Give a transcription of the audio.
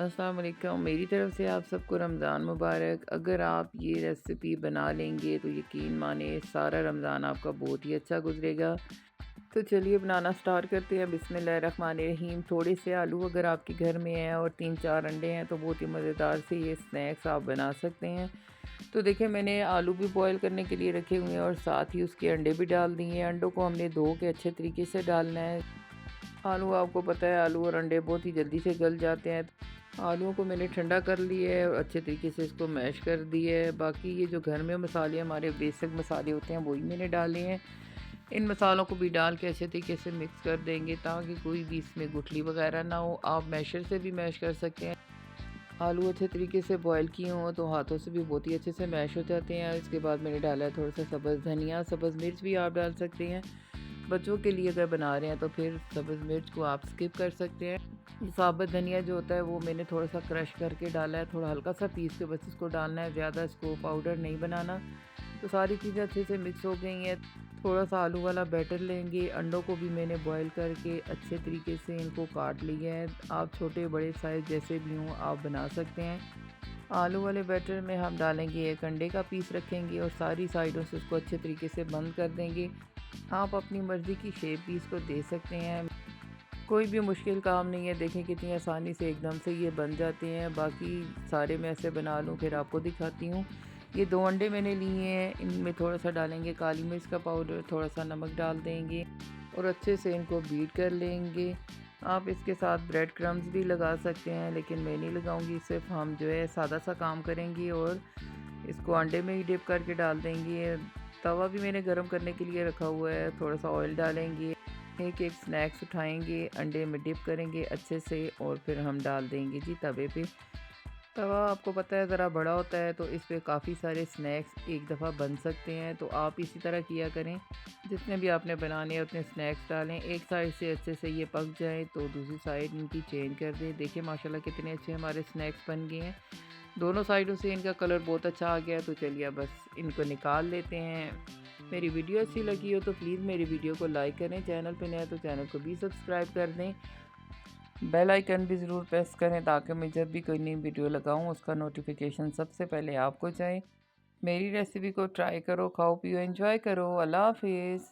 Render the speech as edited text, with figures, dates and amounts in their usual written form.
अस्सलाम वालेकुम। मेरी तरफ से आप सबको रमज़ान मुबारक। अगर आप ये रेसिपी बना लेंगे तो यकीन माने सारा रमज़ान आपका बहुत ही अच्छा गुजरेगा। तो चलिए बनाना स्टार्ट करते हैं। बिस्मिल्लाहिर्रहमानिर्रहीम। थोड़े से आलू अगर आपके घर में हैं और 3-4 अंडे हैं तो बहुत ही मज़ेदार से ये स्नैक्स आप बना सकते हैं। तो देखिए मैंने आलू भी बॉयल करने के लिए रखे हुए हैं और साथ ही उसके अंडे भी डाल दिए हैं। अंडों को हमने धो के अच्छे तरीके से डालना है। आलू आपको पता है आलू और अंडे बहुत ही जल्दी से गल जाते हैं। आलूओं को मैंने ठंडा कर लिया है और अच्छे तरीके से इसको मैश कर दिया है। बाकी ये जो घर में मसाले हमारे बेसिक मसाले होते हैं वही मैंने डाले हैं। इन मसालों को भी डाल के अच्छे तरीके से मिक्स कर देंगे ताकि कोई भी इसमें गुठली वगैरह ना हो। आप मैशर से भी मैश कर सकते हैं। आलू अच्छे तरीके से बॉयल किए हों तो हाथों से भी बहुत ही अच्छे से मैश हो जाते हैं। इसके बाद मैंने डाला है थोड़ा सा सब्ज़ धनिया, सब्ज़ मिर्च भी आप डाल सकते हैं। बच्चों के लिए अगर बना रहे हैं तो फिर सब्ज़ मिर्च को आप स्किप कर सकते हैं। साबुत धनिया जो होता है वो मैंने थोड़ा सा क्रश करके डाला है, थोड़ा हल्का सा पीस के बस इसको डालना है, ज़्यादा इसको पाउडर नहीं बनाना। तो सारी चीज़ें अच्छे से मिक्स हो गई हैं। थोड़ा सा आलू वाला बैटर लेंगे। अंडों को भी मैंने बॉयल करके अच्छे तरीके से इनको काट लिया है। आप छोटे बड़े साइज़ जैसे भी हों आप बना सकते हैं। आलू वाले बैटर में हम डालेंगे एक अंडे का पीस रखेंगे और सारी साइडों से उसको अच्छे तरीके से बंद कर देंगे। आप अपनी मर्ज़ी की शेप भी इसको दे सकते हैं। कोई भी मुश्किल काम नहीं है। देखें कितनी आसानी से एकदम से ये बन जाते हैं। बाकी सारे मैं ऐसे बना लूँ फिर आपको दिखाती हूँ। ये 2 अंडे मैंने लिए हैं। इनमें थोड़ा सा डालेंगे काली मिर्च का पाउडर, थोड़ा सा नमक डाल देंगे और अच्छे से इनको बीट कर लेंगे। आप इसके साथ ब्रेड क्रम्स भी लगा सकते हैं लेकिन मैं नहीं लगाऊंगी। सिर्फ हम जो है सादा सा काम करेंगे और इसको अंडे में ही डिप करके डाल देंगे। तवा भी मैंने गर्म करने के लिए रखा हुआ है। थोड़ा सा ऑयल डालेंगे, एक एक स्नैक्स उठाएंगे, अंडे में डिप करेंगे अच्छे से और फिर हम डाल देंगे जी तवे पे। तवा आपको पता है ज़रा बड़ा होता है तो इस पे काफ़ी सारे स्नैक्स एक दफ़ा बन सकते हैं। तो आप इसी तरह किया करें। जितने भी आपने बनाने हैं उतने स्नैक्स डालें। एक साइड से अच्छे से ये पक जाए तो दूसरी साइड इनकी चेंज कर दें। देखिए माशाल्लाह कितने अच्छे हमारे स्नैक्स बन गए हैं। दोनों साइडों से इनका कलर बहुत अच्छा आ गया है। तो चलिए बस इनको निकाल लेते हैं। मेरी वीडियो अच्छी लगी हो तो प्लीज़ मेरी वीडियो को लाइक करें। चैनल पे नए हैं तो चैनल को भी सब्सक्राइब कर दें। बेल आइकन भी ज़रूर प्रेस करें ताकि मैं जब भी कोई नई वीडियो लगाऊं उसका नोटिफिकेशन सबसे पहले आपको जाए। मेरी रेसिपी को ट्राई करो, खाओ पियो, एंजॉय करो। अल्लाह हाफिज़।